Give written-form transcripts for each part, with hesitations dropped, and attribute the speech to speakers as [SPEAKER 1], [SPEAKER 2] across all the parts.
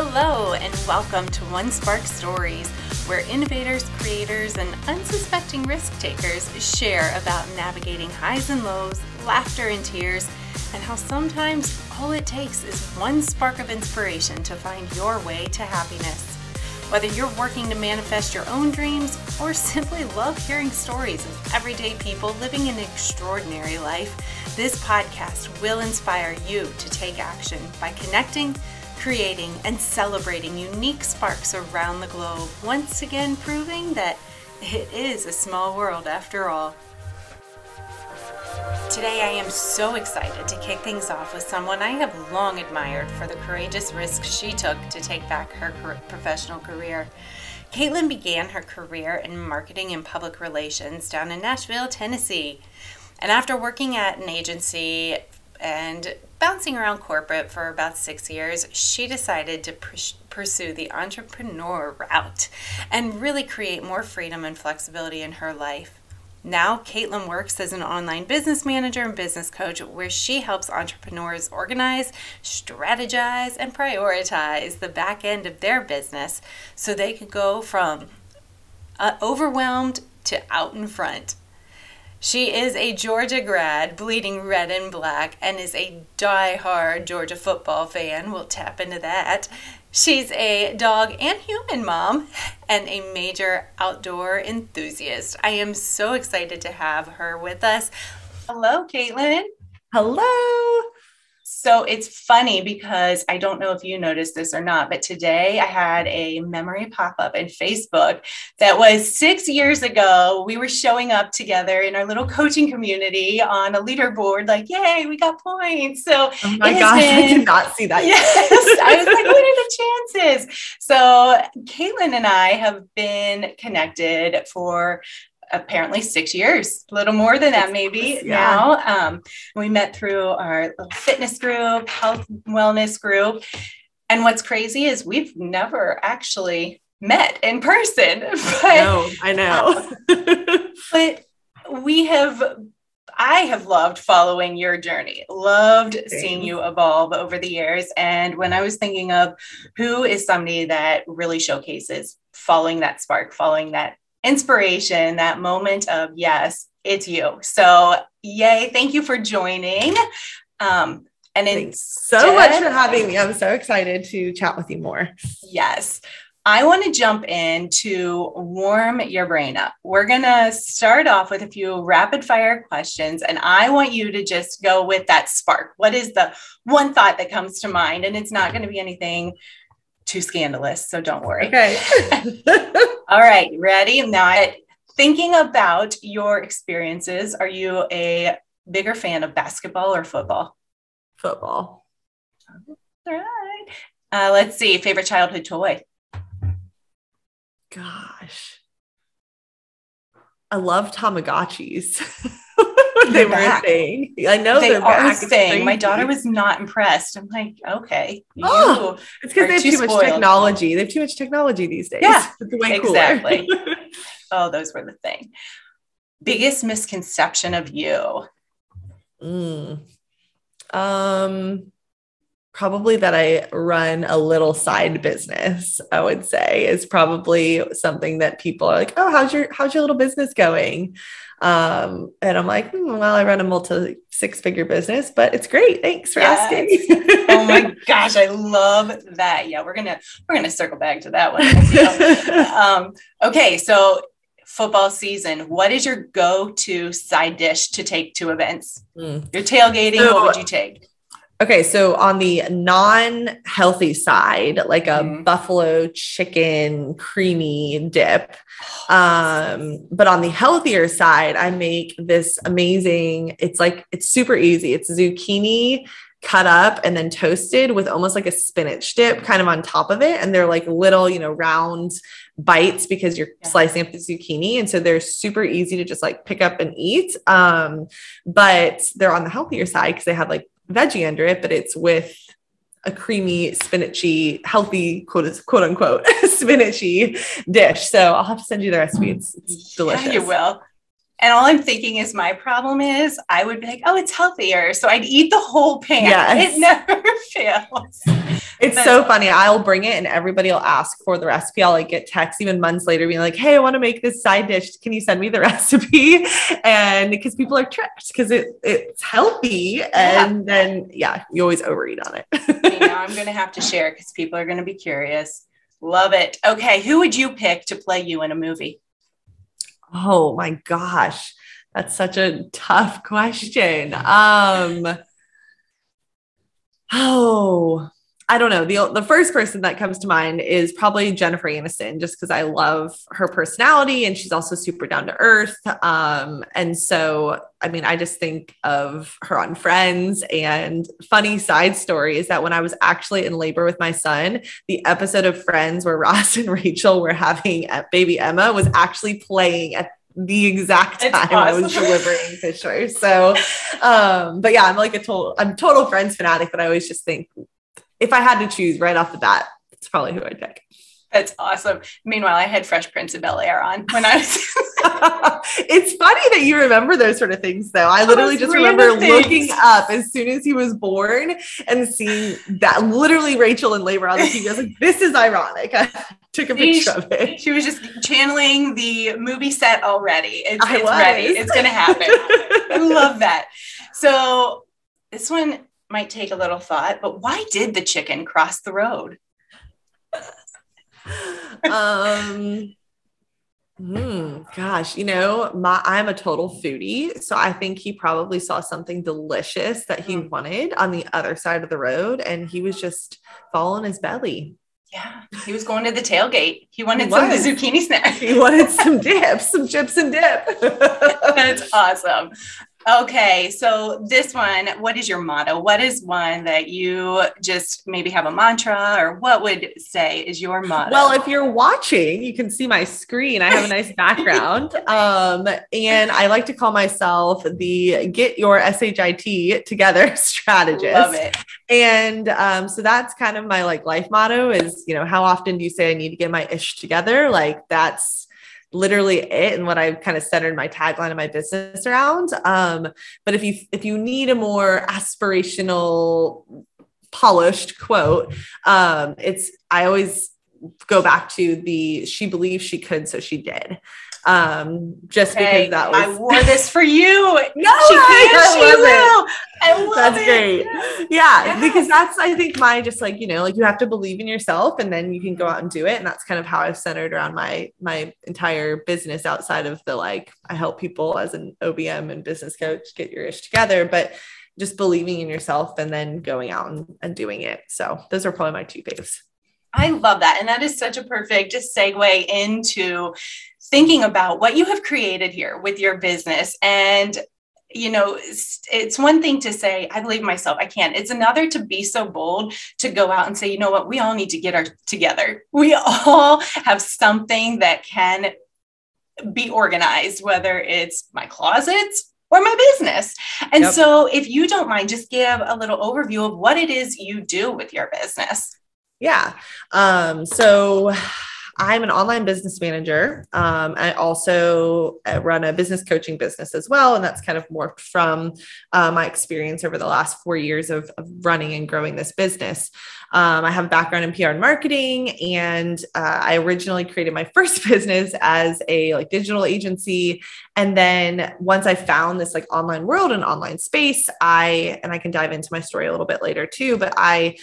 [SPEAKER 1] Hello, and welcome to One Spark Stories, where innovators, creators, and unsuspecting risk takers share about navigating highs and lows, laughter and tears, and how sometimes all it takes is one spark of inspiration to find your way to happiness. Whether you're working to manifest your own dreams or simply love hearing stories of everyday people living an extraordinary life, this podcast will inspire you to take action by connecting, creating, and celebrating unique sparks around the globe, once again proving that it is a small world after all. Today I am so excited to kick things off with someone I have long admired for the courageous risks she took to take back her professional career. Katelyn began her career in marketing and public relations down in Nashville, Tennessee. And after working at an agency and bouncing around corporate for about 6 years, she decided to pursue the entrepreneur route and really create more freedom and flexibility in her life. Now, Katelyn works as an online business manager and business coach where she helps entrepreneurs organize, strategize, and prioritize the back end of their business so they could go from overwhelmed to out in front. She is a Georgia grad, bleeding red and black, and is a diehard Georgia football fan. We'll tap into that. She's a dog and human mom and a major outdoor enthusiast. I am so excited to have her with us. Hello, Katelyn.
[SPEAKER 2] Hello.
[SPEAKER 1] So it's funny because I don't know if you noticed this or not, but today I had a memory pop up in Facebook that was 6 years ago. We were showing up together in our little coaching community on a leaderboard, like, yay, we got points. So
[SPEAKER 2] oh my gosh, I did not see that.
[SPEAKER 1] Yes, I was like, what are the chances? So Katelyn and I have been connected for apparently 6 years, a little more than that maybe now. We met through our little fitness group, health wellness group. And what's crazy is we've never actually met in person. But,
[SPEAKER 2] no, I know.
[SPEAKER 1] But I have loved following your journey, loved seeing you evolve over the years. And when I was thinking of who is somebody that really showcases following that spark, following that inspiration, that moment of, yes, it's you. So yay. Thank you for joining. And
[SPEAKER 2] thanks so much for having me. I'm so excited to chat with you more.
[SPEAKER 1] Yes. I want to jump in to warm your brain up. We're going to start off with a few rapid fire questions, and I want you to just go with that spark. What is the one thought that comes to mind? And it's not going to be anything too scandalous, so don't worry.
[SPEAKER 2] Okay.
[SPEAKER 1] All right, ready? Now, thinking about your experiences, are you a bigger fan of basketball or football?
[SPEAKER 2] Football.
[SPEAKER 1] All right. Let's see, favorite childhood toy?
[SPEAKER 2] Gosh. I love Tamagotchis. They were a thing. I know
[SPEAKER 1] they are a thing.
[SPEAKER 2] Crazy.
[SPEAKER 1] My daughter was not impressed. I'm like, okay.
[SPEAKER 2] It's because they have too much technology. They have too much technology these days.
[SPEAKER 1] Yeah,
[SPEAKER 2] it's way
[SPEAKER 1] exactly. Oh, those were the thing. Biggest misconception of you?
[SPEAKER 2] Probably that I run a little side business, I would say, is probably something that people are like, oh, how's your little business going? And I'm like, well, I run a multi-six-figure business, but it's great. Thanks for asking.
[SPEAKER 1] Oh my gosh, I love that. Yeah, we're gonna circle back to that one. Okay, so football season. What is your go-to side dish to take to events? You're tailgating. What would you take?
[SPEAKER 2] Okay, so on the non-healthy side, like a buffalo chicken creamy dip. But on the healthier side, I make this amazing, it's super easy. It's zucchini cut up and then toasted with almost like a spinach dip kind of on top of it. And they're like little, round bites because you're slicing up the zucchini. And so they're super easy to just like pick up and eat. But they're on the healthier side because they have like veggie under it, but it's with a creamy, spinachy, healthy, quote unquote, spinachy dish. So I'll have to send you the recipe. It's delicious.
[SPEAKER 1] Yeah, you will. And all I'm thinking is my problem is I would be like, oh, it's healthier. So I'd eat the whole pan.
[SPEAKER 2] Yes.
[SPEAKER 1] It never fails.
[SPEAKER 2] It's so funny. I'll bring it and everybody will ask for the recipe. I'll like get texts even months later being like, hey, I want to make this side dish. Can you send me the recipe? And because people are tricked because it's healthy. And then, you always overeat on it.
[SPEAKER 1] I'm going to have to share because people are going to be curious. Love it. Okay. Who would you pick to play you in a movie?
[SPEAKER 2] Oh my gosh. That's such a tough question. I don't know. The first person that comes to mind is probably Jennifer Aniston, just because I love her personality and she's also super down to earth. And so, I mean, I just think of her on Friends. And funny side story is that when I was actually in labor with my son, the episode of Friends where Ross and Rachel were having baby Emma was actually playing at the exact time I was delivering Fisher. So, but yeah, I'm a total Friends fanatic, but I always just think if I had to choose right off the bat, it's probably who I'd pick.
[SPEAKER 1] That's awesome. Meanwhile, I had Fresh Prince of Bel-Air on when I was.
[SPEAKER 2] It's funny that you remember those sort of things, though. I literally just remember looking up as soon as he was born and seeing that literally Rachel in labor on the TV. I was like, this is ironic. I took a picture of it.
[SPEAKER 1] She was just channeling the movie set already. It's ready. It's going to happen. I love that. So this one might take a little thought, but why did the chicken cross the road?
[SPEAKER 2] Gosh, I'm a total foodie. So I think he probably saw something delicious that he wanted on the other side of the road. And he was just following his belly.
[SPEAKER 1] Yeah. He was going to the tailgate. He wanted some zucchini snack.
[SPEAKER 2] He wanted some dips, some chips and dip.
[SPEAKER 1] That's awesome. Okay. So this one, what is your motto? What is one that you just maybe have a mantra or what would say is your motto?
[SPEAKER 2] Well, if you're watching, you can see my screen. I have a nice background. And I like to call myself the get your SHIT together strategist.
[SPEAKER 1] Love it.
[SPEAKER 2] And so that's kind of my life motto is, how often do you say I need to get my ish together? That's literally it and what I've kind of centered my tagline of my business around. But if you need a more aspirational, polished quote, I always go back to she believed she could, so she did. Just because that was,
[SPEAKER 1] I wore this for you.
[SPEAKER 2] No,
[SPEAKER 1] she can, she will. I love
[SPEAKER 2] that's
[SPEAKER 1] it.
[SPEAKER 2] Great. Yeah. Because that's, I think my, just you have to believe in yourself and then you can go out and do it. And that's kind of how I've centered around my entire business outside of the, I help people as an OBM and business coach get your ish together, but just believing in yourself and then going out and doing it. So those are probably my two faves.
[SPEAKER 1] I love that. And that is such a perfect segue into thinking about what you have created here with your business. And, it's one thing to say, I believe in myself, I can. It's another to be so bold to go out and say, you know what, we all need to get our together. We all have something that can be organized, whether it's my closets or my business. And so if you don't mind, just give a little overview of what it is you do with your business.
[SPEAKER 2] Yeah. So I'm an online business manager. I also run a business coaching business as well. And that's kind of morphed from my experience over the last 4 years of running and growing this business. I have a background in PR and marketing, and I originally created my first business as a digital agency. And then once I found this online world and online space, I can dive into my story a little bit later too, but I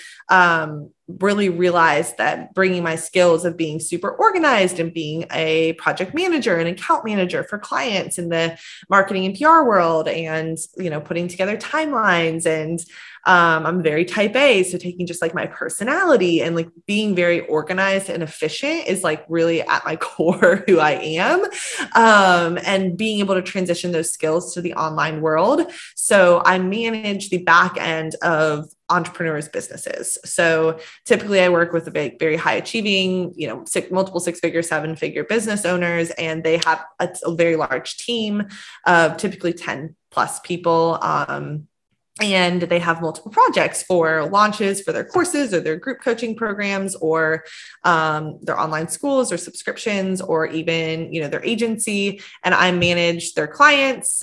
[SPEAKER 2] really realized that bringing my skills of being super organized and being a project manager and account manager for clients in the marketing and PR world and, putting together timelines and I'm very type A. So taking just my personality and being very organized and efficient is really at my core who I am. And being able to transition those skills to the online world. So I manage the back end of entrepreneurs' businesses. So typically I work with very high achieving, multiple 6-figure, 7-figure business owners, and they have a very large team of typically 10 plus people. and they have multiple projects for launches for their courses or their group coaching programs or their online schools or subscriptions or even, their agency. And I manage their clients.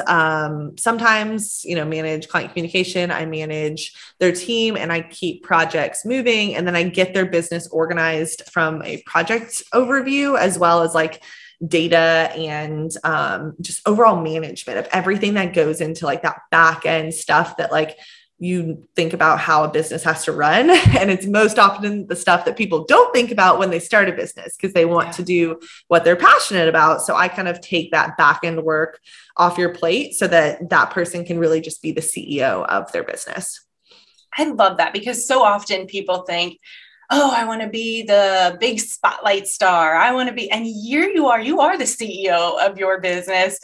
[SPEAKER 2] Sometimes, manage client communication. I manage their team and I keep projects moving. And then I get their business organized from a project overview as well as like data and just overall management of everything that goes into like that back end stuff that like you think about how a business has to run. And it's most often the stuff that people don't think about when they start a business because they want to do what they're passionate about. So I kind of take that back end work off your plate so that that person can really just be the CEO of their business.
[SPEAKER 1] I love that because so often people think, oh, I want to be the big spotlight star. I want to be, and here you are the CEO of your business.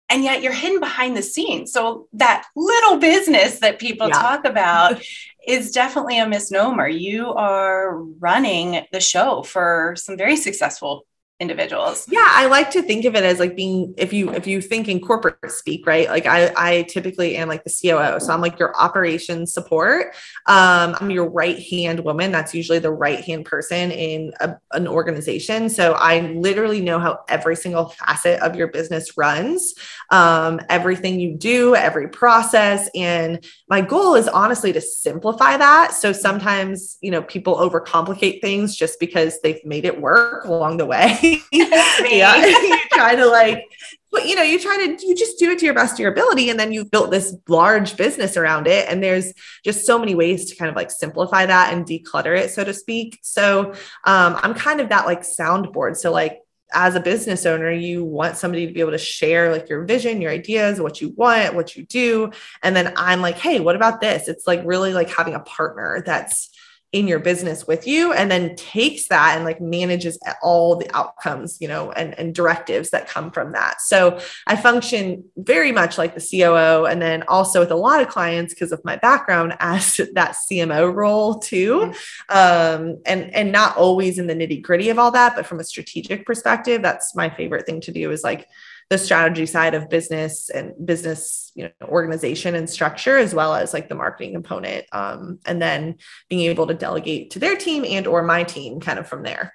[SPEAKER 1] And yet you're hidden behind the scenes. So that little business that people talk about is definitely a misnomer. You are running the show for some very successful individuals.
[SPEAKER 2] Yeah. I like to think of it as like being, if you think in corporate speak, right? Like I typically am like the COO. So I'm like your operations support. I'm your right-hand woman. That's usually the right-hand person in an organization. So I literally know how every single facet of your business runs, everything you do, every process. And my goal is honestly to simplify that. So sometimes, people overcomplicate things just because they've made it work along the way. Yeah. You try to like, but you just do it to your best of your ability. And then you've built this large business around it. And there's just so many ways to kind of like simplify that and declutter it, so to speak. So I'm kind of that like soundboard. So like, as a business owner, you want somebody to be able to share like your vision, your ideas, what you want, what you do. And then I'm like, hey, what about this? It's like really like having a partner that's in your business with you and then takes that and like manages all the outcomes, and directives that come from that. So I function very much like the COO. And then also with a lot of clients, because of my background as that CMO role too. And not always in the nitty gritty of all that, but from a strategic perspective, that's my favorite thing to do is like the strategy side of business and business, organization and structure, as well as like the marketing component. And then being able to delegate to their team and or my team kind of from there.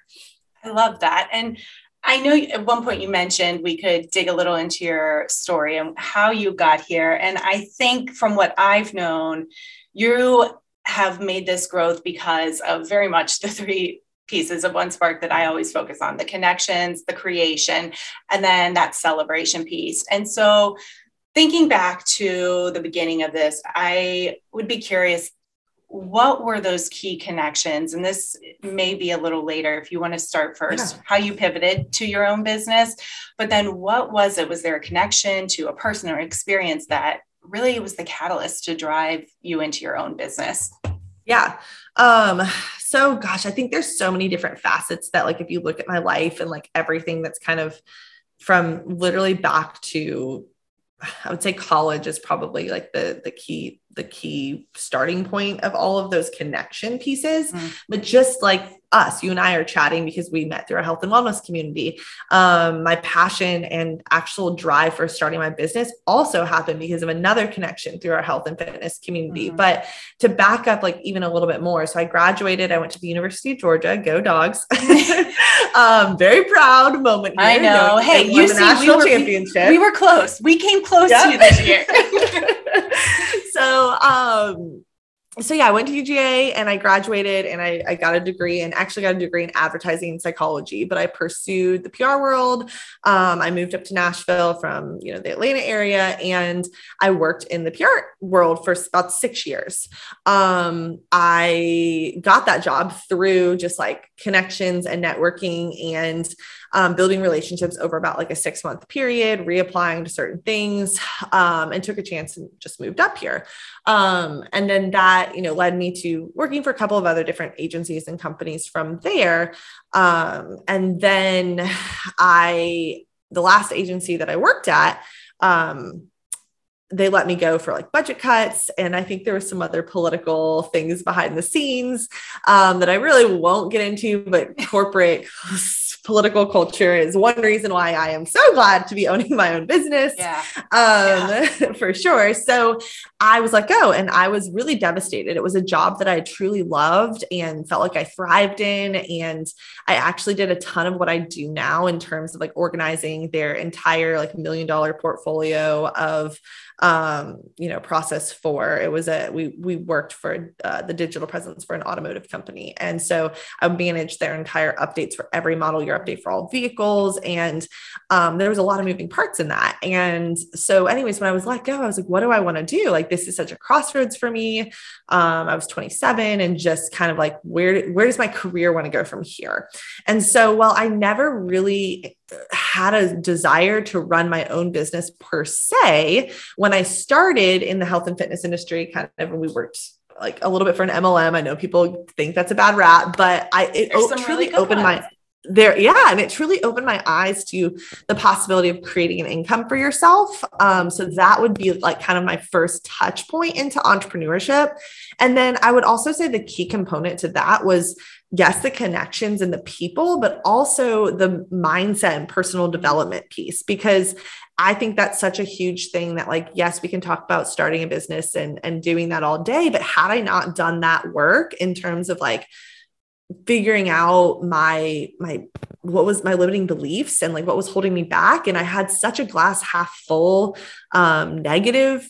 [SPEAKER 1] I love that. And I know at one point you mentioned we could dig a little into your story and how you got here. And I think from what I've known, you have made this growth because of very much the three pieces of One Spark that I always focus on: the connections, the creation, and then that celebration piece. And so thinking back to the beginning of this, I would be curious, what were those key connections? And this may be a little later if you want to start first, how you pivoted to your own business, but then what was it? Was there a connection to a person or experience that really was the catalyst to drive you into your own business?
[SPEAKER 2] Yeah. So gosh, I think there's so many different facets that like, if you look at my life and like everything that's kind of from literally back to, I would say college is probably like the key starting point of all of those connection pieces, but just like us, you and I are chatting because we met through our health and wellness community. My passion and actual drive for starting my business also happened because of another connection through our health and fitness community. But to back up like even a little bit more. So I graduated, I went to the University of Georgia, go Dogs. Very proud moment here.
[SPEAKER 1] I know. Hey, you see,
[SPEAKER 2] national championship.
[SPEAKER 1] We were close. We came close to you this year.
[SPEAKER 2] So yeah, I went to UGA and I graduated and I got a degree and actually got a degree in advertising and psychology, but I pursued the PR world. I moved up to Nashville from, the Atlanta area, and I worked in the PR world for about 6 years. I got that job through just like connections and networking and building relationships over about like a 6-month period, reapplying to certain things, and took a chance and just moved up here. And then that, led me to working for a couple of other different agencies and companies from there. And then the last agency that I worked at, they let me go for like budget cuts. And I think there were some other political things behind the scenes, that I really won't get into, but corporate political culture is one reason why I am so glad to be owning my own business. For sure. So I was let go and I was really devastated. It was a job that I truly loved and felt like I thrived in. And I actually did a ton of what I do now in terms of like organizing their entire like $1 million portfolio of process for, it was we worked for the digital presence for an automotive company. And so I managed their entire updates for every model year update for all vehicles. And there was a lot of moving parts in that. And so anyways, when I was let go, I was like, what do I want to do? Like, this is such a crossroads for me. I was 27 and just kind of like, where does my career want to go from here? And so while I never really had a desire to run my own business per se, when I started in the health and fitness industry, kind of when we worked like a little bit for an MLM, I know people think that's a bad rap, but it truly opened it truly opened my eyes to the possibility of creating an income for yourself. So that would be like kind of my first touch point into entrepreneurship. And then I would also say the key component to that was, yes, the connections and the people, but also the mindset and personal development piece, because I think that's such a huge thing that, like, yes, we can talk about starting a business and doing that all day, but had I not done that work in terms of like figuring out what was my limiting beliefs and like what was holding me back. And I had such a glass half full, negative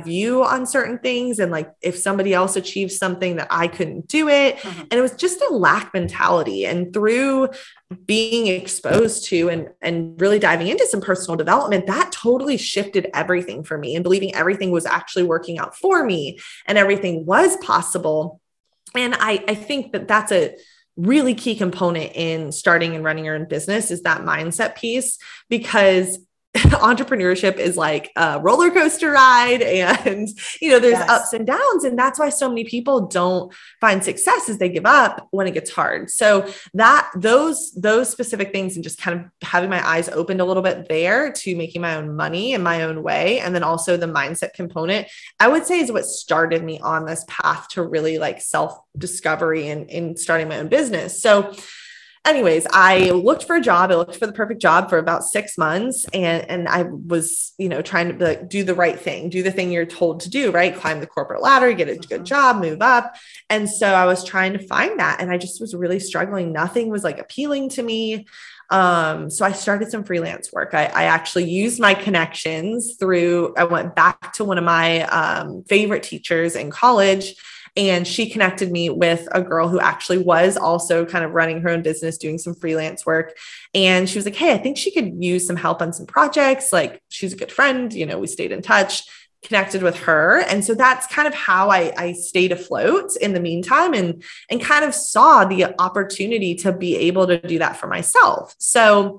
[SPEAKER 2] view on certain things. And like, if somebody else achieved something that I couldn't do it. Mm-hmm. And it was just a lack mentality. And through being exposed to and really diving into some personal development, that totally shifted everything for me, and believing everything was actually working out for me and everything was possible. And I think that that's a really key component in starting and running your own business, is that mindset piece, because entrepreneurship is like a roller coaster ride, and, there's ups and downs. And that's why so many people don't find success, is they give up when it gets hard. So those specific things, and just kind of having my eyes opened a little bit there to making my own money in my own way. And then also the mindset component, I would say, is what started me on this path to really like self-discovery and in starting my own business. So anyways, I looked for a job. I looked for the perfect job for about 6 months. And I was, trying to like, do the right thing, do the thing you're told to do, right? Climb the corporate ladder, get a good job, move up. And so I was trying to find that. And I just was really struggling. Nothing was like appealing to me. So I started some freelance work. I actually used my connections I went back to one of my favorite teachers in college, and she connected me with a girl who actually was also kind of running her own business, doing some freelance work. And she was like, hey, I think she could use some help on some projects. Like, she's a good friend. We stayed in touch, connected with her. And so that's kind of how I stayed afloat in the meantime, and kind of saw the opportunity to be able to do that for myself. So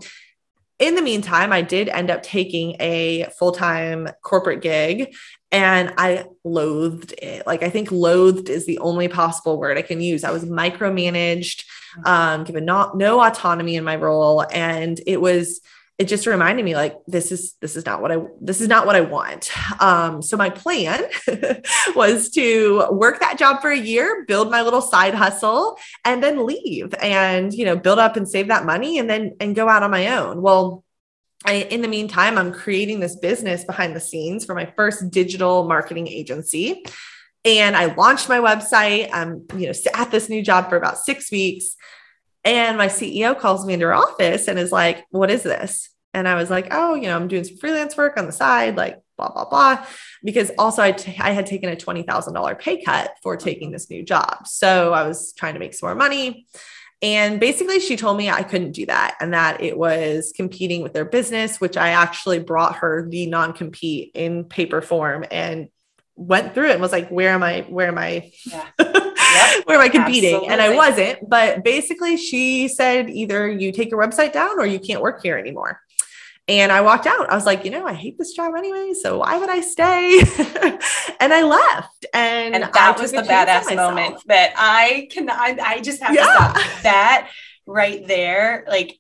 [SPEAKER 2] in the meantime, I did end up taking a full-time corporate gig, and I loathed it. Like, I think loathed is the only possible word I can use. I was micromanaged, given no autonomy in my role. And it just reminded me, like, this is not what I want. So my plan was to work that job for a year, build my little side hustle, and then leave and, build up and save that money, and go out on my own. Well, in the meantime, I'm creating this business behind the scenes for my first digital marketing agency. And I launched my website. I'm, at this new job for about 6 weeks. And my CEO calls me into her office and is like, what is this? And I was like, oh, I'm doing some freelance work on the side, like blah, blah, blah. Because also I had taken a $20,000 pay cut for taking this new job. So I was trying to make some more money. And basically she told me I couldn't do that, and that it was competing with their business, which I actually brought her the non-compete in paper form and went through it and was like, where am I? Yeah. Yep. Where am I competing? Absolutely. And I wasn't, but basically she said, either you take your website down or you can't work here anymore. And I walked out. I was like, I hate this job anyway, so why would I stay? And I left. And
[SPEAKER 1] that was the badass moment that I just have to stop that right there. Like,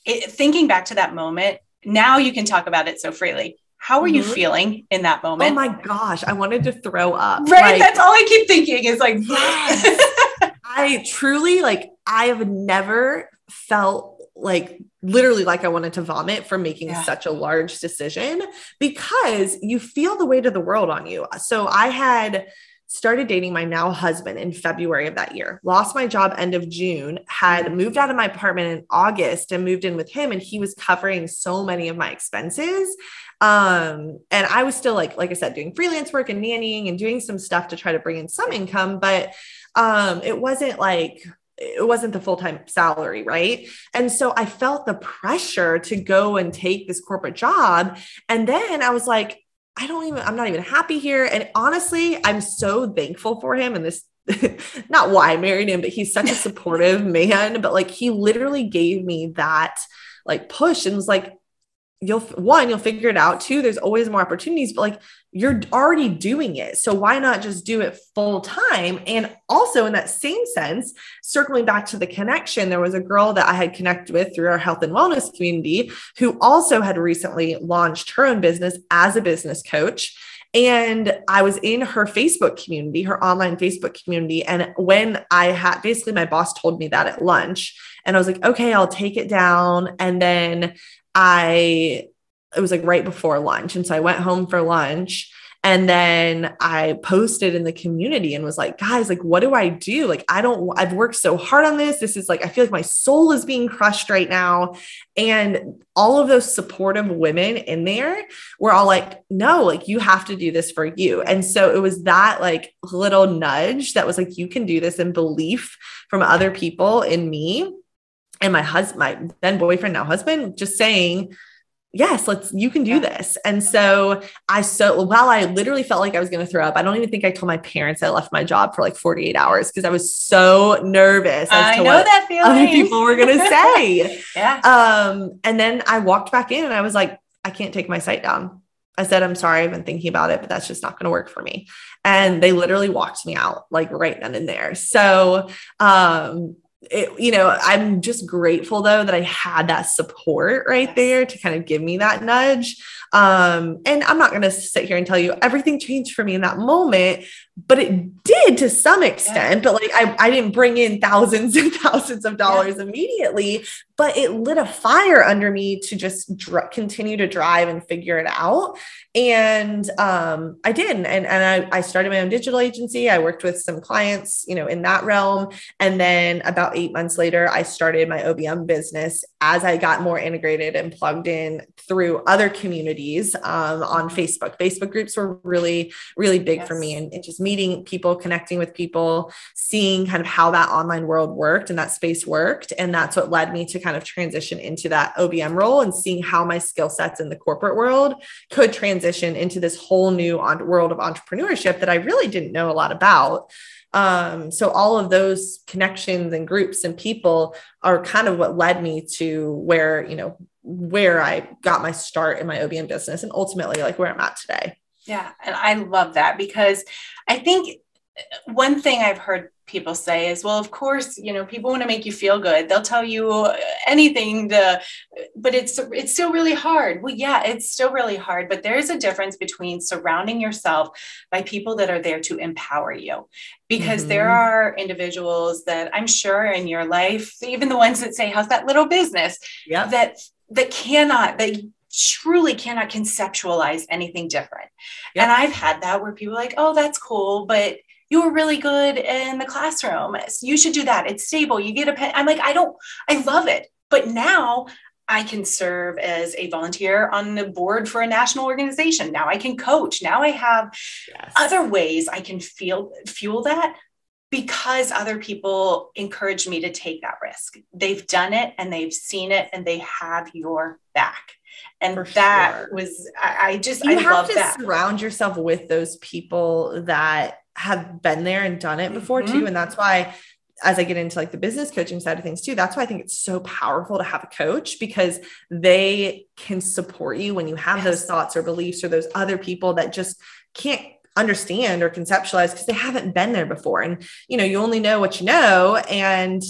[SPEAKER 1] thinking back to that moment, now you can talk about it so freely. How were you feeling in that moment?
[SPEAKER 2] Oh my gosh, I wanted to throw up.
[SPEAKER 1] Right. That's all I keep thinking is like,
[SPEAKER 2] I truly, I have never felt like literally like I wanted to vomit for making such a large decision, because you feel the weight of the world on you. So I had started dating my now husband in February of that year, lost my job end of June, had moved out of my apartment in August and moved in with him. And he was covering so many of my expenses. And I was still like I said, doing freelance work and nannying and doing some stuff to try to bring in some income, but it wasn't the full-time salary. Right. And so I felt the pressure to go and take this corporate job. And then I was like, I'm not even happy here. And honestly, I'm so thankful for him. And this, not why I married him, but he's such a supportive man, but like, he literally gave me that like push and was like, you'll figure it out. Two, there's always more opportunities, but like, you're already doing it. So why not just do it full time? And also in that same sense, circling back to the connection, there was a girl that I had connected with through our health and wellness community who also had recently launched her own business as a business coach. And I was in her Facebook community, her online Facebook community. And when basically my boss told me that at lunch, and I was like, okay, I'll take it down. And then it was like right before lunch. And so I went home for lunch, and then I posted in the community and was like, guys, like, what do I do? Like, I've worked so hard on this. This is like, I feel like my soul is being crushed right now. And all of those supportive women in there were all like, no, like, you have to do this for you. And so it was that like little nudge that was like, you can do this, and belief from other people in me and my husband, my then boyfriend, now husband, just saying, yes, you can do this. And so while I literally felt like I was going to throw up, I don't even think I told my parents I left my job for like 48 hours because I was so nervous as to what other people were going to say. And then I walked back in and I was like, I can't take my site down. I said, I'm sorry, I've been thinking about it, but that's just not going to work for me. And they literally walked me out like right then and there. So, I'm just grateful though, that I had that support right there to kind of give me that nudge. And I'm not going to sit here and tell you everything changed for me in that moment, but it did to some extent, but like, I didn't bring in thousands and thousands of dollars immediately, but it lit a fire under me to just continue to drive and figure it out. And, I did. And I started my own digital agency. I worked with some clients, in that realm. And then about 8 months later, I started my OBM business as I got more integrated and plugged in through other communities, on Facebook. Facebook groups were really, really big for me, and just meeting people, connecting with people, seeing kind of how that online world worked and that space worked. And that's what led me to kind of transition into that OBM role, and seeing how my skill sets in the corporate world could transition into this whole new world of entrepreneurship that I really didn't know a lot about. So all of those connections and groups and people are kind of what led me to where I got my start in my OBM business, and ultimately like where I'm at today.
[SPEAKER 1] Yeah. And I love that, because I think one thing I've heard people say is, well, of course, people want to make you feel good. They'll tell you anything but it's still really hard. Well, yeah, it's still really hard, but there is a difference between surrounding yourself by people that are there to empower you, because there are individuals that I'm sure in your life, even the ones that say, how's that little business, that truly cannot conceptualize anything different. And I've had that where people are like, oh, that's cool, but you were really good in the classroom. You should do that. It's stable. You get a pen. I'm like, I love it. But now I can serve as a volunteer on the board for a national organization. Now I can coach. Now I have other ways I can fuel that, because other people encourage me to take that risk. They've done it and they've seen it and they have your back. And was, I love that.
[SPEAKER 2] Surround yourself with those people that have been there and done it before too. And that's why, as I get into like the business coaching side of things too, that's why I think it's so powerful to have a coach, because they can support you when you have those thoughts or beliefs, or those other people that just can't understand or conceptualize because they haven't been there before. And, you only know what you know. And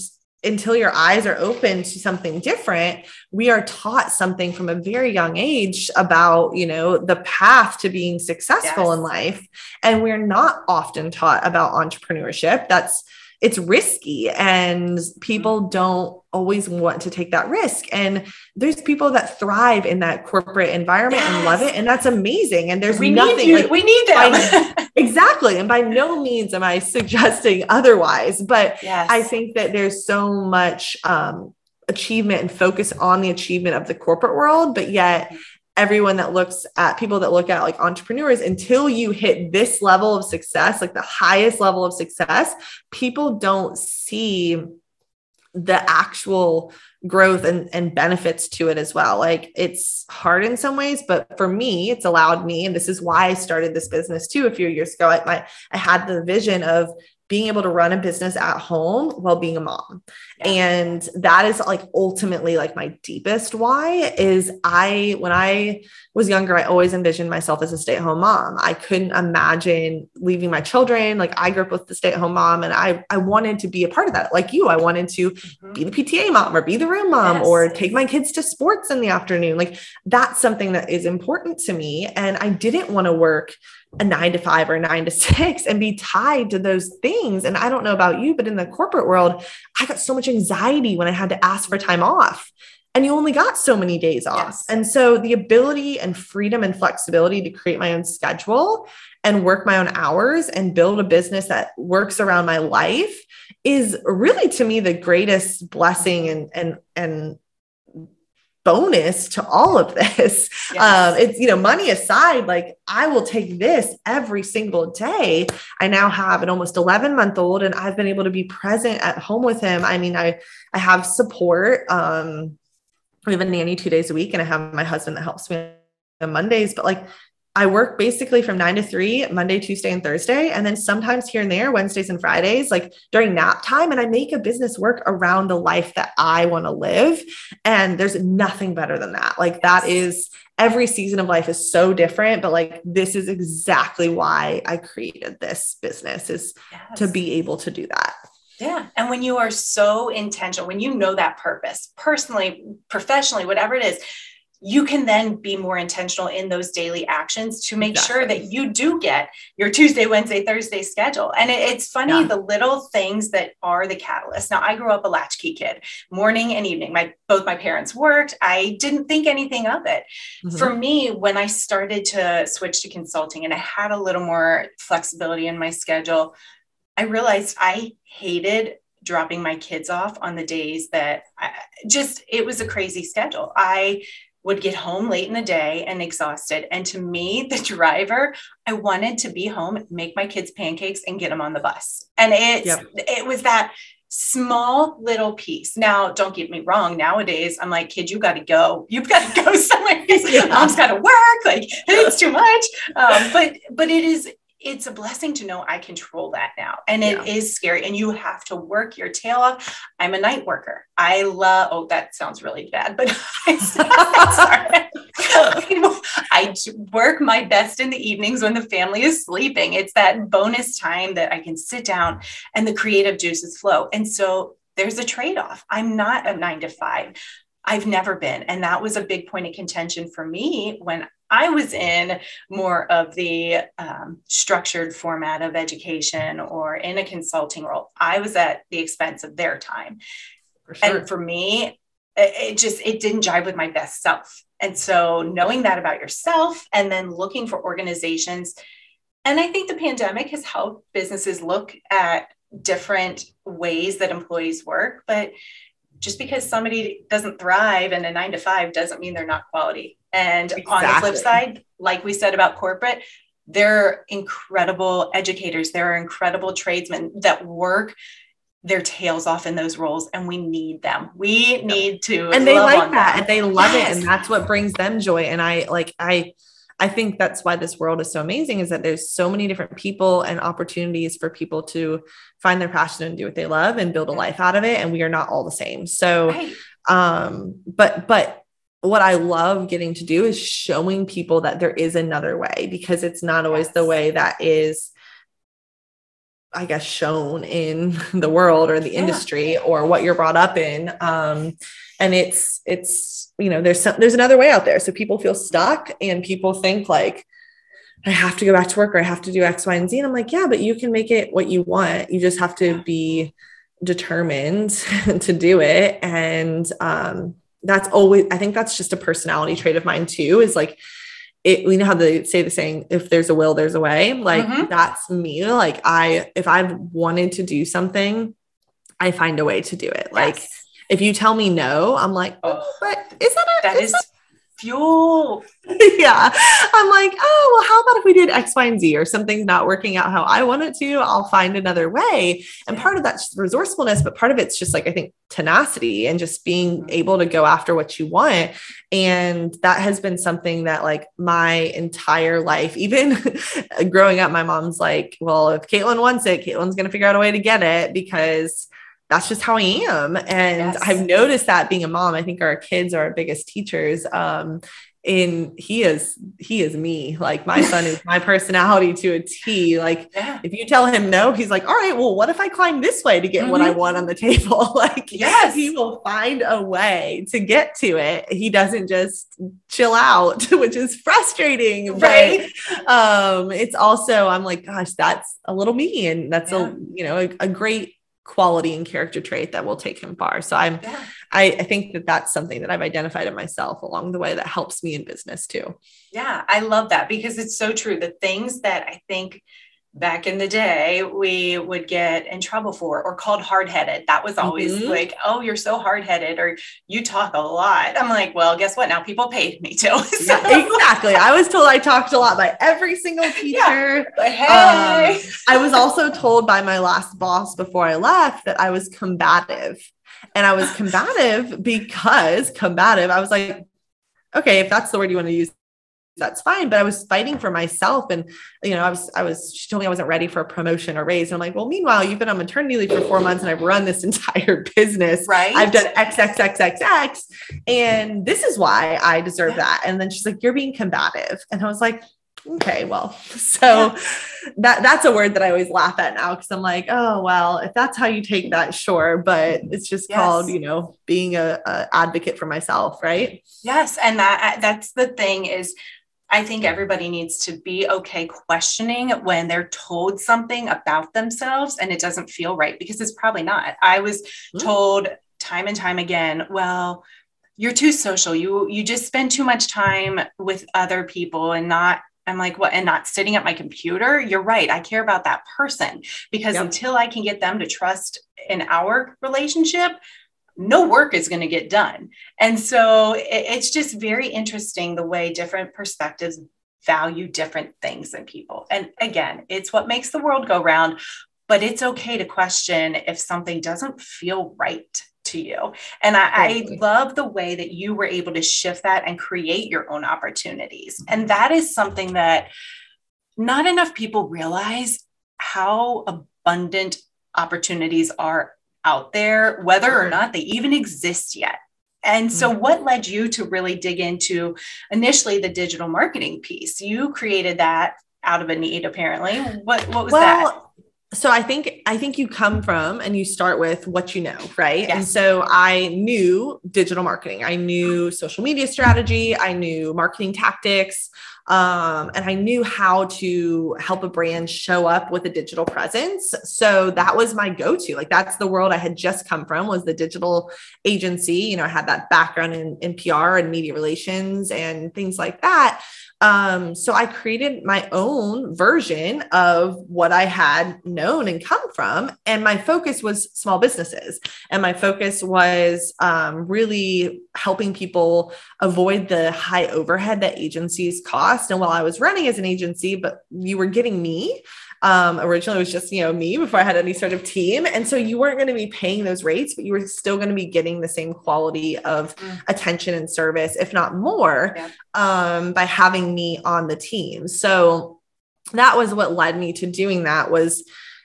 [SPEAKER 2] until your eyes are open to something different, we are taught something from a very young age about, the path to being successful in life. And we're not often taught about entrepreneurship. That's, it's risky and people don't always want to take that risk. And there's people that thrive in that corporate environment and love it. And that's amazing. And there's nothing like,
[SPEAKER 1] we need them.
[SPEAKER 2] Exactly. And by no means am I suggesting otherwise, but I think that there's so much, achievement and focus on the achievement of the corporate world, but yet everyone that looks at people that look at like entrepreneurs, until you hit this level of success, like the highest level of success, people don't see the actual growth and benefits to it as well. Like it's hard in some ways, but for me, it's allowed me, and this is why I started this business too. A few years ago, I had the vision of being able to run a business at home while being a mom. And that is like ultimately like my deepest why is when I was younger, I always envisioned myself as a stay-at-home mom. I couldn't imagine leaving my children. Like I grew up with the stay-at-home mom and I wanted to be a part of that. Like you, I wanted to be the PTA mom or be the room mom or take my kids to sports in the afternoon. Like that's something that is important to me. And I didn't want to work a 9 to 5 or 9 to 6 and be tied to those things. And I don't know about you, but in the corporate world, I got so much anxiety when I had to ask for time off, and you only got so many days off. And so the ability and freedom and flexibility to create my own schedule and work my own hours and build a business that works around my life is really, to me, the greatest blessing and bonus to all of this. It's, money aside, like I will take this every single day. I now have an almost 11-month-old and I've been able to be present at home with him. I mean, I have support. We have a nanny 2 days a week and I have my husband that helps me on Mondays, but like I work basically from 9 to 3, Monday, Tuesday, and Thursday. And then sometimes here and there, Wednesdays and Fridays, like during nap time. And I make a business work around the life that I want to live. And there's nothing better than that. Like that is, every season of life is so different, but like, this is exactly why I created this business, is to be able to do that.
[SPEAKER 1] Yeah. And when you are so intentional, when you know that purpose, personally, professionally, whatever it is, you can then be more intentional in those daily actions to make sure that you do get your Tuesday, Wednesday, Thursday schedule. And it's funny, the little things that are the catalyst. Now, I grew up a latchkey kid, morning and evening. Both my parents worked. I didn't think anything of it. For me, when I started to switch to consulting and I had a little more flexibility in my schedule, I realized I hated dropping my kids off on the days that it was a crazy schedule. I would get home late in the day and exhausted. And to me, the driver, I wanted to be home, make my kids pancakes and get them on the bus. And it was that small little piece. Now, don't get me wrong. Nowadays, I'm like, kid, you got to go. You've got to go somewhere. Mom's got to work. Like it's too much. But it's a blessing to know I control that now. And it is scary. And you have to work your tail off. I'm a night worker. That sounds really bad, but I work my best in the evenings when the family is sleeping. It's that bonus time that I can sit down and the creative juices flow. And so there's a trade-off. I'm not a 9 to 5. I've never been. And that was a big point of contention for me when I was in more of the structured format of education or in a consulting role. I was at the expense of their time. For sure. And for me, it didn't jive with my best self. And so knowing that about yourself and then looking for organizations. And I think the pandemic has helped businesses look at different ways that employees work, but just because somebody doesn't thrive in a 9 to 5 doesn't mean they're not quality. And on the flip side, like we said about corporate, they're incredible educators. There are incredible tradesmen that work their tails off in those roles, and we need them. We need to,
[SPEAKER 2] and they like that, and they love it, and that's what brings them joy. And I think that's why this world is so amazing, is that there's so many different people and opportunities for people to find their passion and do what they love and build a life out of it. And we are not all the same. So, but what I love getting to do is showing people that there is another way, because it's not always the way that is, I guess, shown in the world or the industry or what you're brought up in. And it's, there's another way out there. So people feel stuck and people think like, I have to go back to work or I have to do X, Y, and Z. And I'm like, yeah, but you can make it what you want. You just have to be determined to do it. And that's always, I think that's just a personality trait of mine too, is like, we know how they say the saying, if there's a will, there's a way. Like that's me. Like if I've wanted to do something, I find a way to do it. Like if you tell me no, I'm like, oh, but
[SPEAKER 1] that is fuel.
[SPEAKER 2] Yeah. I'm like, oh, well, how about if we did X, Y, and Z, or something's not working out how I want it to, I'll find another way. And part of that's resourcefulness, but part of it's just like, I think tenacity and just being able to go after what you want. And that has been something that like my entire life, even growing up, my mom's like, well, if Katelyn wants it, Katelyn's going to figure out a way to get it, because that's just how I am. And I've noticed that being a mom, I think our kids are our biggest teachers. And he is me. Like my son is my personality to a T. Like if you tell him no, he's like, all right, well, what if I climb this way to get what I want on the table? Like, he will find a way to get to it. He doesn't just chill out, which is frustrating. Right. But it's also, I'm like, gosh, that's a little me. And that's a great quality and character trait that will take him far. So I think that that's something that I've identified in myself along the way that helps me in business too. Yeah.
[SPEAKER 1] I love that, because it's so true. The things that I think back in the day we would get in trouble for or called hard-headed, that was always like, oh, you're so hard-headed, or you talk a lot. I'm like, well, guess what? Now people paid me to. So.
[SPEAKER 2] Yeah, exactly. I was told I talked a lot by every single teacher.
[SPEAKER 1] But hey.
[SPEAKER 2] I was also told by my last boss before I left that I was combative. And I was combative because I was like, okay, if that's the word you want to use, that's fine. But I was fighting for myself. And, she told me I wasn't ready for a promotion or raise. And I'm like, well, meanwhile, you've been on maternity leave for 4 months and I've run this entire business. Right. I've done X, X, X, X, X. And this is why I deserve that. And then she's like, you're being combative. And I was like, okay, well, so that's a word that I always laugh at now. Cause I'm like, oh, well, if that's how you take that, sure. But it's just called, being a advocate for myself. Right.
[SPEAKER 1] Yes. And that's the thing is, I think everybody needs to be okay questioning when they're told something about themselves and it doesn't feel right, because it's probably not. I was told time and time again, well, you're too social. You just spend too much time with other people and not, I'm like, what? And not sitting at my computer. You're right. I care about that person, because until I can get them to trust in our relationship, no work is going to get done. And so it's just very interesting the way different perspectives value different things in people. And again, it's what makes the world go round, but it's okay to question if something doesn't feel right to you. And I love the way that you were able to shift that and create your own opportunities. And that is something that not enough people realize, how abundant opportunities are out there, whether or not they even exist yet. And so what led you to really dig into initially the digital marketing piece? You created that out of a need, apparently. What was that?
[SPEAKER 2] So I think you come from and you start with what you know, right? Yes. And so I knew digital marketing. I knew social media strategy. I knew marketing tactics. And I knew how to help a brand show up with a digital presence. So that was my go-to. Like that's the world I had just come from, was the digital agency. I had that background in PR and media relations and things like that. So I created my own version of what I had known and come from. And my focus was small businesses. And my focus was really helping people avoid the high overhead that agencies cost. And while I was running as an agency, but you were getting me. Originally it was just, me before I had any sort of team. And so you weren't going to be paying those rates, but you were still going to be getting the same quality of attention and service, if not more, by having me on the team. So that was what led me to doing that. Was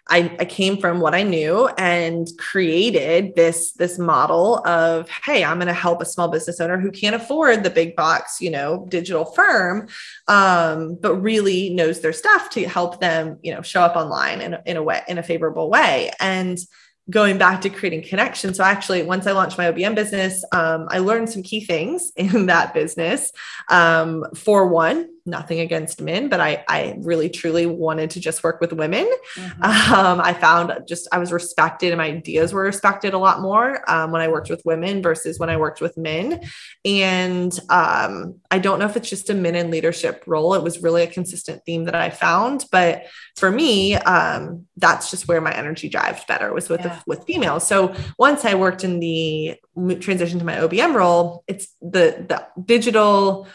[SPEAKER 2] I came from what I knew and created this model of, hey, I'm going to help a small business owner who can't afford the big box, digital firm, but really knows their stuff to help them, show up online in a favorable way. And going back to creating connections. So actually, once I launched my OBM business, I learned some key things in that business. For one, nothing against men, but I really truly wanted to just work with women.
[SPEAKER 1] Mm-hmm.
[SPEAKER 2] I found I was respected and my ideas were respected a lot more when I worked with women versus when I worked with men. And I don't know if it's just a men in leadership role. It was really a consistent theme that I found, but for me, that's just where my energy jived better was with females. So once I worked in the transition to my OBM role, it's the digital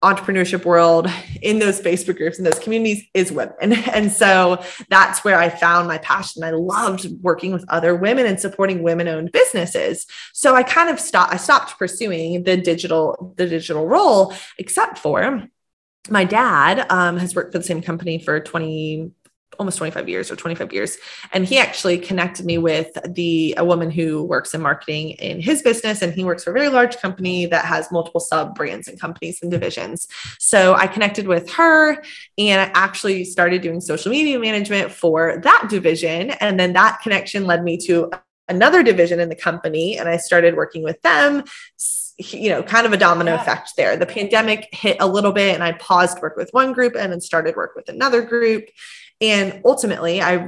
[SPEAKER 2] entrepreneurship world in those Facebook groups and those communities is women. And so that's where I found my passion. I loved working with other women and supporting women-owned businesses. So I kind of stopped pursuing the digital role, except for my dad has worked for the same company for almost 25 years. And he actually connected me with a woman who works in marketing in his business. And he works for a very large company that has multiple sub brands and companies and divisions. So I connected with her and I actually started doing social media management for that division. And then that connection led me to another division in the company. And I started working with them, kind of a domino effect there. The pandemic hit a little bit and I paused work with one group and then started work with another group. And ultimately I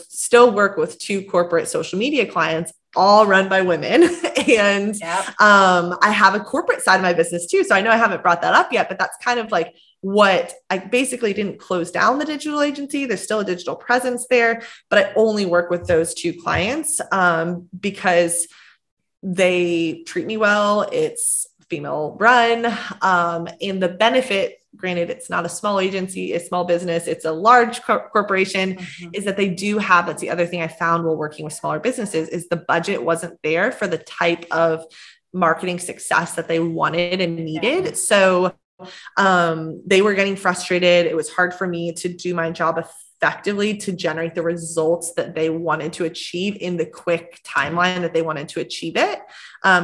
[SPEAKER 2] still work with 2 corporate social media clients, all run by women. And I have a corporate side of my business too. So I know I haven't brought that up yet, but that's kind of like what I basically didn't close down the digital agency. There's still a digital presence there, but I only work with those 2 clients because they treat me well. It's female run. And the benefit, granted, it's not a small agency, a small business, it's a large corporation, is that they do have, that's the other thing I found while working with smaller businesses, is the budget wasn't there for the type of marketing success that they wanted and needed. So they were getting frustrated. It was hard for me to do my job effectively to generate the results that they wanted to achieve in the quick timeline that they wanted to achieve it.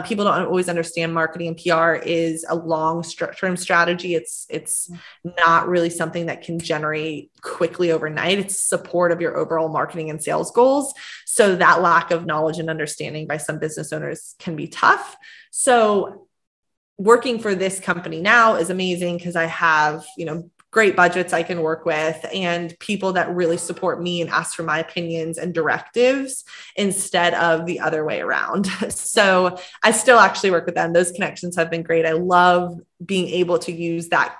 [SPEAKER 2] People don't always understand marketing and PR is a long-term strategy. It's not really something that can generate quickly overnight. It's support of your overall marketing and sales goals. So that lack of knowledge and understanding by some business owners can be tough. So working for this company now is amazing because I have, great budgets I can work with and people that really support me and ask for my opinions and directives instead of the other way around. So I still actually work with them. Those connections have been great. I love being able to use that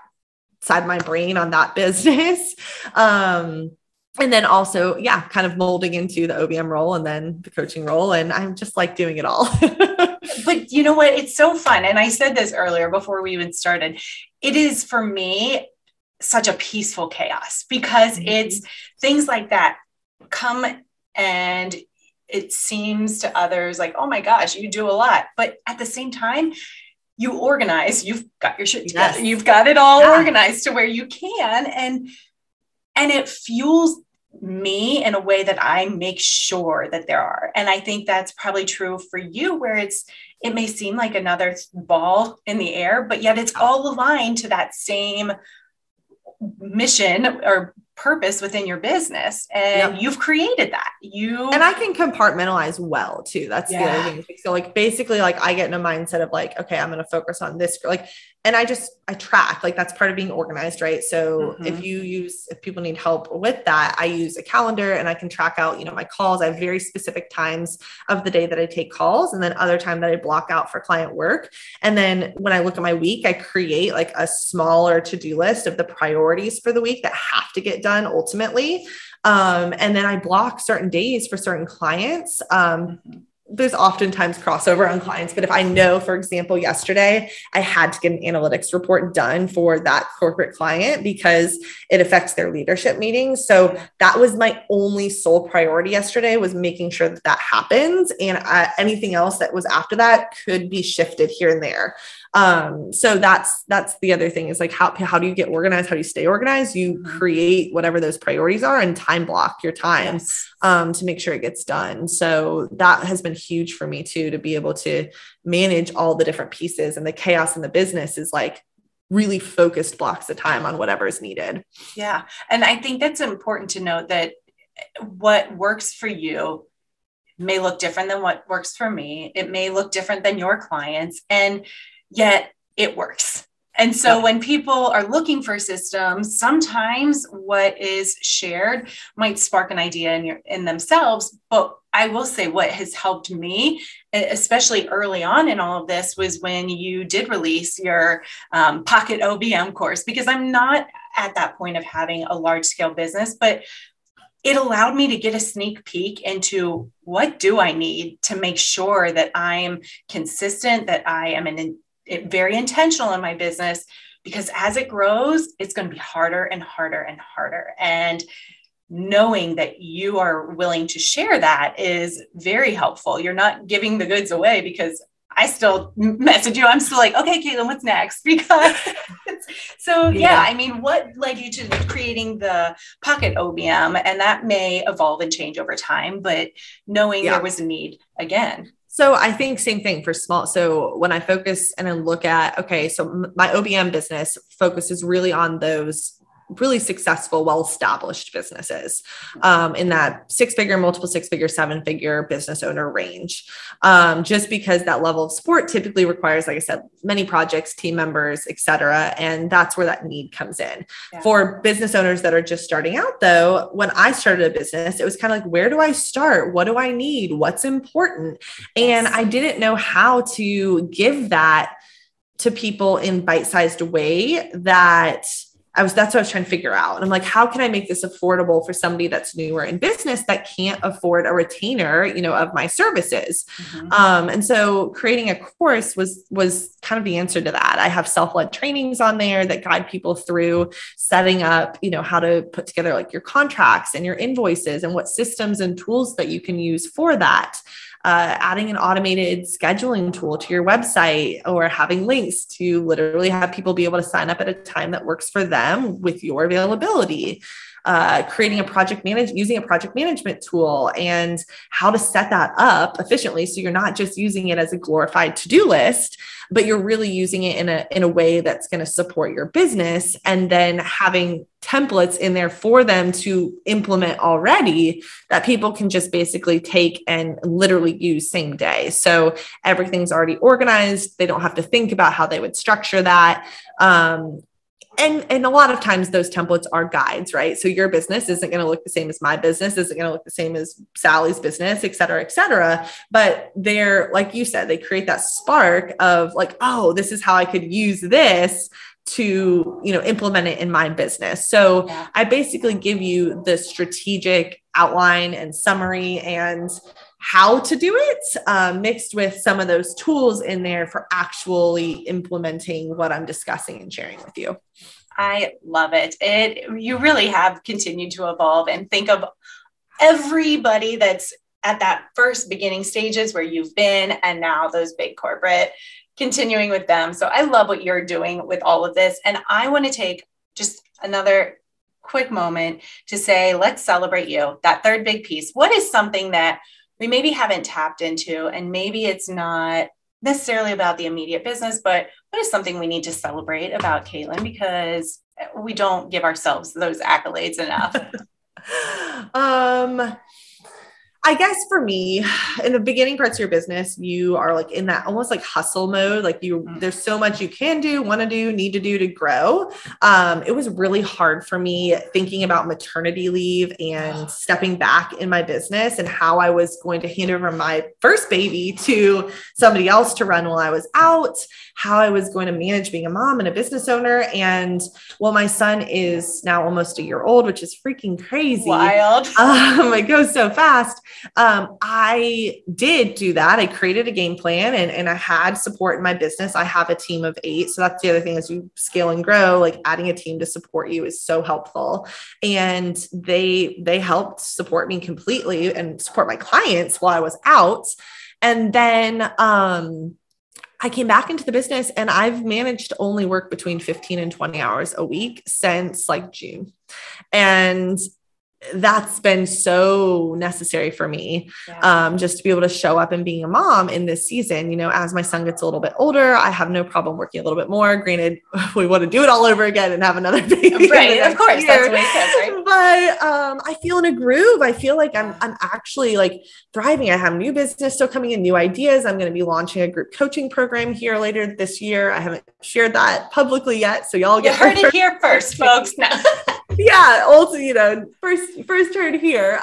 [SPEAKER 2] side of my brain on that business. And then also, kind of molding into the OBM role and then the coaching role. And I'm just like doing it all.
[SPEAKER 1] But you know what? It's so fun. And I said this earlier before we even started. It is for me such a peaceful chaos because it's things like that come and it seems to others like, oh my gosh, you do a lot. But at the same time, you organize, you've got your shit together. Yes. You've got it all organized to where you can. And it fuels me in a way that I make sure that there are. And I think that's probably true for you where it may seem like another ball in the air, but yet it's all aligned to that same mission or purpose within your business. And you've created that. And
[SPEAKER 2] I can compartmentalize well too. That's the other thing. So like, basically like I get in a mindset of like, okay, I'm going to focus on this. Like, and I track, like that's part of being organized, right? So if people need help with that, I use a calendar and I can track out, my calls. I have very specific times of the day that I take calls and then other time that I block out for client work. And then when I look at my week, I create like a smaller to-do list of the priorities for the week that have to get done ultimately. And then I block certain days for certain clients. There's oftentimes crossover on clients, but if I know, for example, yesterday I had to get an analytics report done for that corporate client because it affects their leadership meetings. So that was my only sole priority yesterday was making sure that that happens. And anything else that was after that could be shifted here and there. So that's the other thing is like, how do you get organized? How do you stay organized? You create whatever those priorities are and time block your time, to make sure it gets done. So that has been huge for me too, to be able to manage all the different pieces and the chaos in the business is like really focused blocks of time on whatever is needed.
[SPEAKER 1] Yeah. And I think that's important to note that what works for you may look different than what works for me. It may look different than your clients. And yet it works. And so when people are looking for systems, sometimes what is shared might spark an idea in themselves. But I will say what has helped me, especially early on in all of this, was when you did release your Pocket OBM course, because I'm not at that point of having a large scale business, but it allowed me to get a sneak peek into what do I need to make sure that I'm consistent, that I am very intentional in my business, because as it grows, it's going to be harder and harder and harder. And knowing that you are willing to share that is very helpful. You're not giving the goods away, because I still message you. I'm still like, okay, Katelyn, what's next? Because I mean, what led you to creating the Pocket OBM? And that may evolve and change over time, but knowing there was a need again.
[SPEAKER 2] So I think same thing for small. So when I focus and I look at, okay, so my OBM business focuses really on those really successful, well-established businesses in that 6-figure, multiple 6-figure, 7-figure business owner range. Just because that level of support typically requires, like I said, many projects, team members, et cetera. And that's where that need comes in. Yeah. For business owners that are just starting out though, when I started a business, it was kind of like, where do I start? What do I need? What's important? And I didn't know how to give that to people in bite-sized way that's what I was trying to figure out. And I'm like, how can I make this affordable for somebody that's newer in business that can't afford a retainer, of my services? Mm-hmm. And so creating a course was kind of the answer to that. I have self-led trainings on there that guide people through setting up, how to put together like your contracts and your invoices and what systems and tools that you can use for that. Adding an automated scheduling tool to your website, or having links to literally have people be able to sign up at a time that works for them with your availability. Creating using a project management tool and how to set that up efficiently. So you're not just using it as a glorified to-do list, but you're really using it in a way that's going to support your business, and then having templates in there for them to implement already that people can just basically take and literally use same day. So everything's already organized. They don't have to think about how they would structure that. And a lot of times those templates are guides, right? So your business isn't going to look the same as my business, isn't going to look the same as Sally's business, et cetera, et cetera. But they're, like you said, they create that spark of like, oh, this is how I could use this to, implement it in my business. So I basically give you the strategic outline and summary and how to do it, mixed with some of those tools in there for actually implementing what I'm discussing and sharing with you.
[SPEAKER 1] I love it. You really have continued to evolve, and think of everybody that's at that first beginning stages where you've been, and now those big corporate, continuing with them. So I love what you're doing with all of this. And I want to take just another quick moment to say, let's celebrate you. That third big piece. What is something that we maybe haven't tapped into, and maybe it's not necessarily about the immediate business, but what is something we need to celebrate about Katelyn, because we don't give ourselves those accolades enough?
[SPEAKER 2] I guess for me, in the beginning parts of your business, you are like in that almost like hustle mode. Like there's so much you can do, want to do, need to do to grow. It was really hard for me thinking about maternity leave and stepping back in my business and how I was going to hand over my first baby to somebody else to run while I was out, how I was going to manage being a mom and a business owner. And my son is now almost a year old, which is freaking crazy.
[SPEAKER 1] Wild.
[SPEAKER 2] It goes so fast. I did do that. I created a game plan and I had support in my business. I have a team of 8. So that's the other thing, as you scale and grow, like adding a team to support you is so helpful. And they helped support me completely and support my clients while I was out. And then, I came back into the business, and I've managed to only work between 15 and 20 hours a week since like June. And that's been so necessary for me, just to be able to show up and being a mom in this season. As my son gets a little bit older, I have no problem working a little bit more. Granted, we want to do it all over again and have another baby.
[SPEAKER 1] Right. Of course. That's the way it is, right?
[SPEAKER 2] I feel in a groove. I feel like I'm actually like thriving. I have new business still coming in, new ideas. I'm going to be launching a group coaching program here later this year. I haven't shared that publicly yet, so y'all get
[SPEAKER 1] heard it here first, folks. No.
[SPEAKER 2] Yeah, also, first heard here.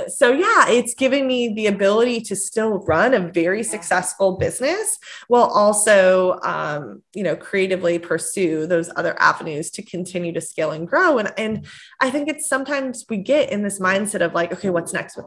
[SPEAKER 2] So yeah, it's giving me the ability to still run a very successful business while also, creatively pursue those other avenues to continue to scale and grow. And I think it's sometimes we get in this mindset of like, okay, what's next?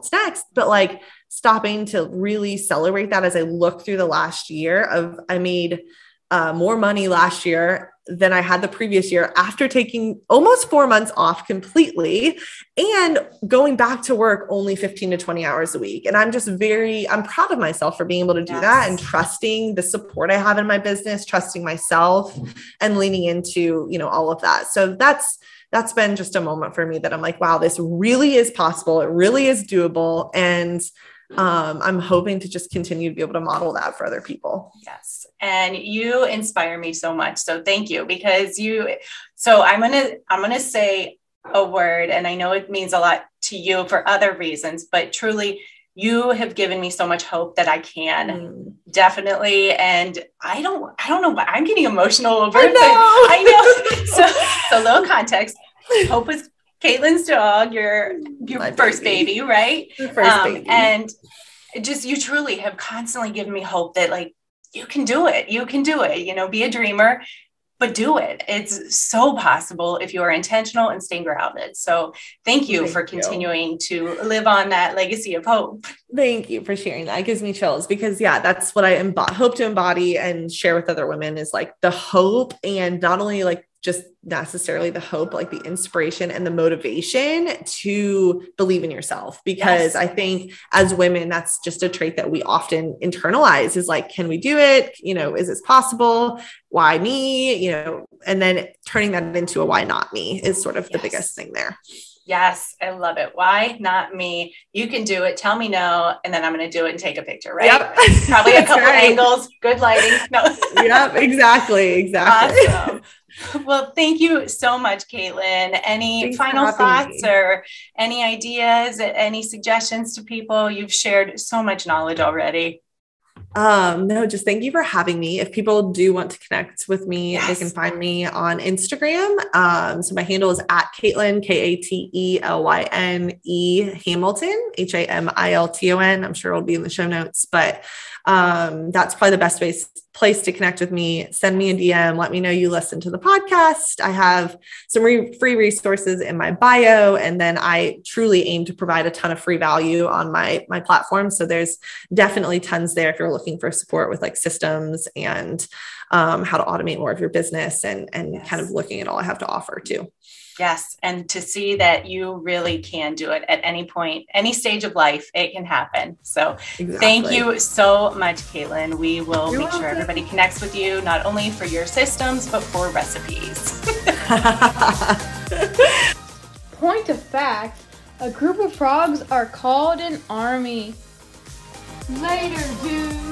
[SPEAKER 2] But like stopping to really celebrate that as I look through the last year I made more money last year than I had the previous year after taking almost 4 months off completely and going back to work only 15 to 20 hours a week. And I'm proud of myself for being able to do that and trusting the support I have in my business, trusting myself and leaning into, all of that. So that's been just a moment for me that I'm like, wow, this really is possible. It really is doable. And I'm hoping to just continue to be able to model that for other people.
[SPEAKER 1] Yes. And you inspire me so much. So thank you, because so I'm going to say a word, and I know it means a lot to you for other reasons, but truly you have given me so much hope that I can definitely. And I don't know, but I'm getting emotional over it. I know. So a little context. Hope is Katelyns' dog, your first baby, right?
[SPEAKER 2] Your first baby.
[SPEAKER 1] And you truly have constantly given me hope that like, you can do it. You can do it, be a dreamer, but do it. It's so possible if you are intentional and staying grounded. So thank you for continuing to live on that legacy of hope.
[SPEAKER 2] Thank you for sharing that. It gives me chills because that's what I hope to embody and share with other women is like the hope, and not only like just necessarily the hope, like the inspiration and the motivation to believe in yourself. Because I think as women, that's just a trait that we often internalize is like, can we do it? Is this possible? Why me? And then turning that into a why not me is sort of the biggest thing there.
[SPEAKER 1] Yes, I love it. Why not me? You can do it. Tell me no. And then I'm going to do it and take a picture, right?
[SPEAKER 2] Yep.
[SPEAKER 1] Probably a couple angles, good lighting. No.
[SPEAKER 2] Yep, exactly.
[SPEAKER 1] Awesome. Well, thank you so much, Katelyn. Any final thoughts or any ideas, any suggestions to people? You've shared so much knowledge already.
[SPEAKER 2] No, just thank you for having me. If people do want to connect with me, they can find me on Instagram. So my handle is at Katelyn, KATELYNE Hamilton, HAMILTON. I'm sure it'll be in the show notes, but that's probably the best place to connect with me. Send me a DM. Let me know you listen to the podcast. I have some free resources in my bio, and then I truly aim to provide a ton of free value on my platform. So there's definitely tons there if you're looking for support with like systems and how to automate more of your business and kind of looking at all I have to offer too.
[SPEAKER 1] Yes. And to see that you really can do it at any point, any stage of life, it can happen. So Thank you so much, Katelyn. We will make sure everybody connects with you, not only for your systems, but for recipes.
[SPEAKER 3] Point of fact, a group of frogs are called an army. Later, dude.